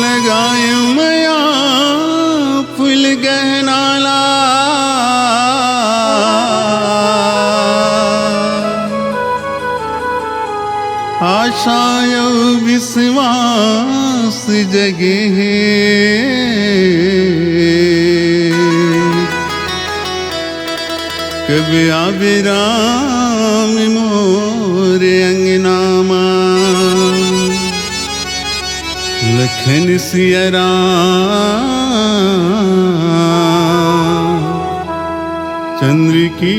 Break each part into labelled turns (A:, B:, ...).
A: लगाय मया फूल गहनाला आशाय विश्वास जगे कभी आवे राम मोरे अंगनामा लखन सिया राम चंद्र की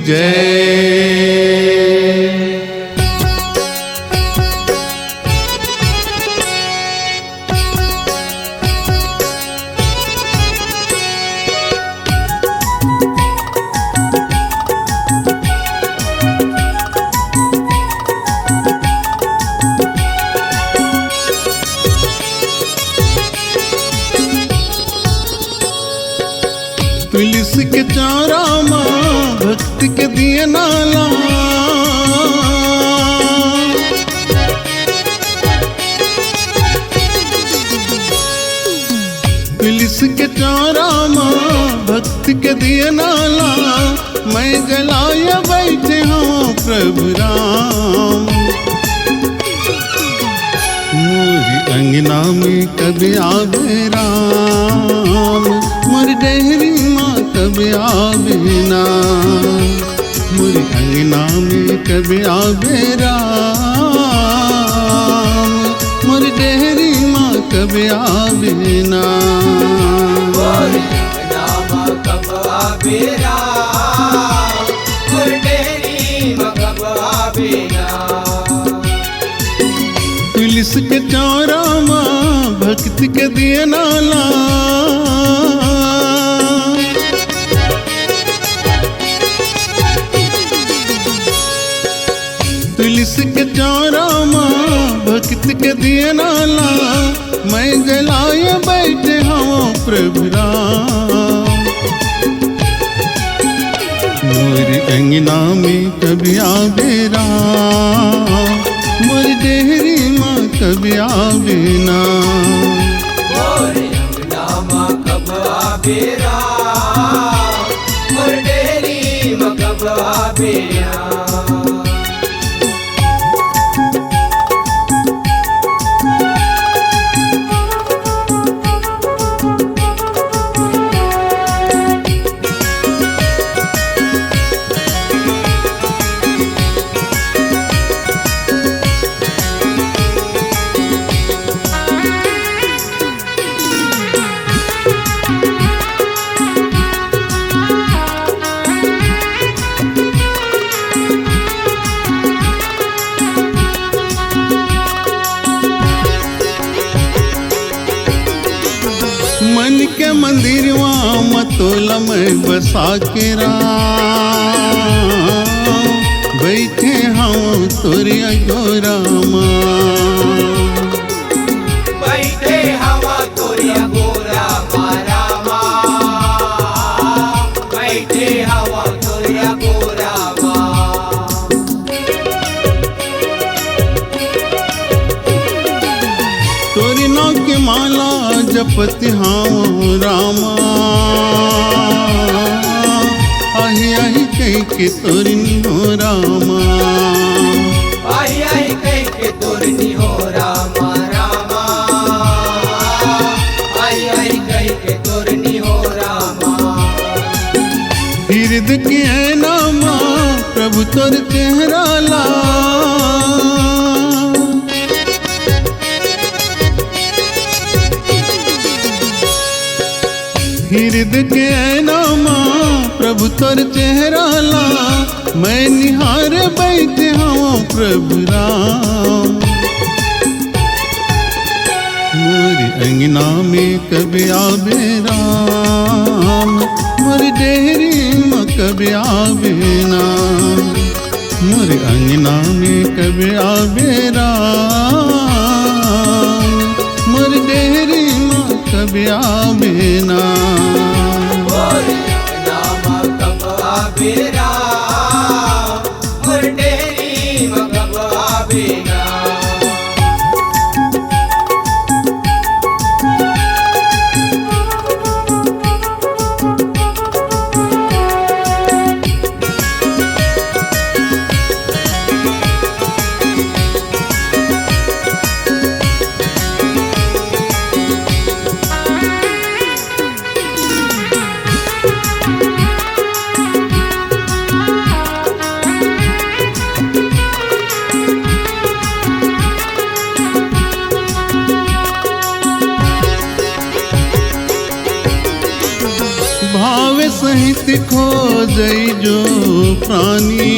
A: जय। तुलसी के चारा माँ भक्ति के दिए नाला तुलसी के चारा माँ भक्ति के दिए नाला मैं जलाया बैठे हूँ प्रभु राम मोरी अंगना में कभी आवे राम मोर डेहरी माँ कभी आवे ना मोरी अंगना में कभी आवे राम मोर डेहरी माँ कभी आवे ना
B: मोरी अंगना माँ कब आवे राम मोर डेहरी माँ कब आवे ना
A: तुलसी के चारा माँ भक्ति के दिए नाला तुलसी के चारा माँ भक्ति के दिए नाला मैं जलाए बैठे हूँ प्रभु राम मोरी अंगना में कभी आवे राम मोर डेहरी माँ कभी आवे ना
B: मोरी अंगना माँ कब आवे राम मोर डेहरी माँ कब आवे ना।
A: मन के मंदिरवा मतोला में बसा के राम बैठे हम तोरिया गोरामा
B: बैठे हवा तोरिया गोरा मारामा बैठे हवा तोरिया गोरा
A: तोरी नौ के माला जपति हाँ रामा आही आही कह के तोरी हो रामा
B: आई आई कह के तोरनी हो रामा रामा आई आई कह के तोरनी हो रामा
A: हृदय के है नामा प्रभु तोर चेहरा ला हृदय के नामा प्रभु तोर चेहरा ला मैं निहार बैठे हूँ प्रभु राम मोरी अंगना में कभी आवे राम मोर डेहरी में कभी आवे ना मोरी अंगना में कभी आवे राम मोर डेहरी में कभी आवे ना
B: मोरी अंगना माँ कब आवे राम मोर डेहरी माँ कब आवे ना।
A: सहित खो जई जो प्राणी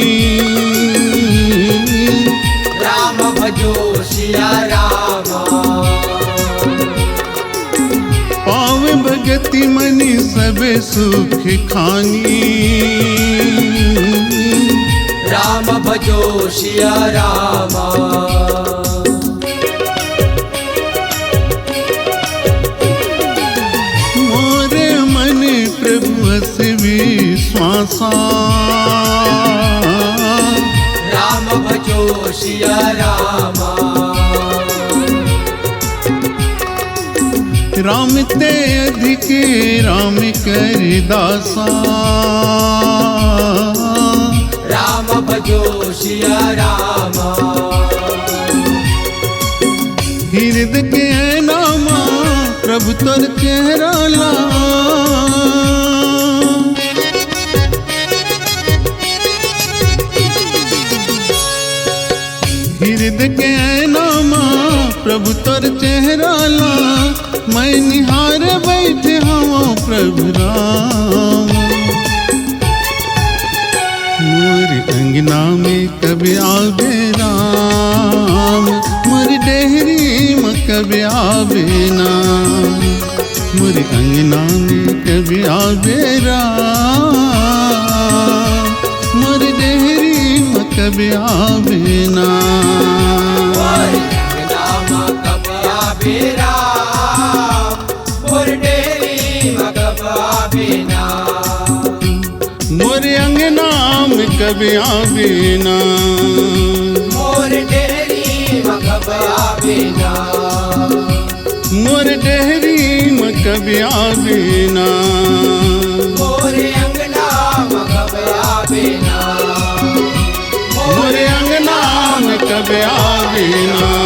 B: राम भजो सिया रामा
A: पावे भगति मनि सबे सुख खानी
B: राम भजो सिया रामा
A: मोरे मन प्रभु हस विश्वासा
B: राम भजो सिया रामा
A: राम ते अधिक राम कर दासा
B: राम भजो सिया रामा
A: हृदय के नामा प्रभु तोर चेहरा ला हृदय के नामा प्रभु तोर चेहरा ला मैं निहार बैठे हूँ प्रभु राम मोर अंगना में कब आवे राम मोर डेहरी में कब आवे ना मोर अंगना में कब आवे राम मोर डेहरी में कब आवे ना
B: रामा कब आवे राम मोर डेरी मगब आवे ना
A: मोर अंगना में कब आवे ना
B: मोर डेरी मगब आवे ना
A: मोर डेहरी में कब आवे ना
B: मोर अंगना मगब आवे ना
A: मोर अंगना में कब आवे ना।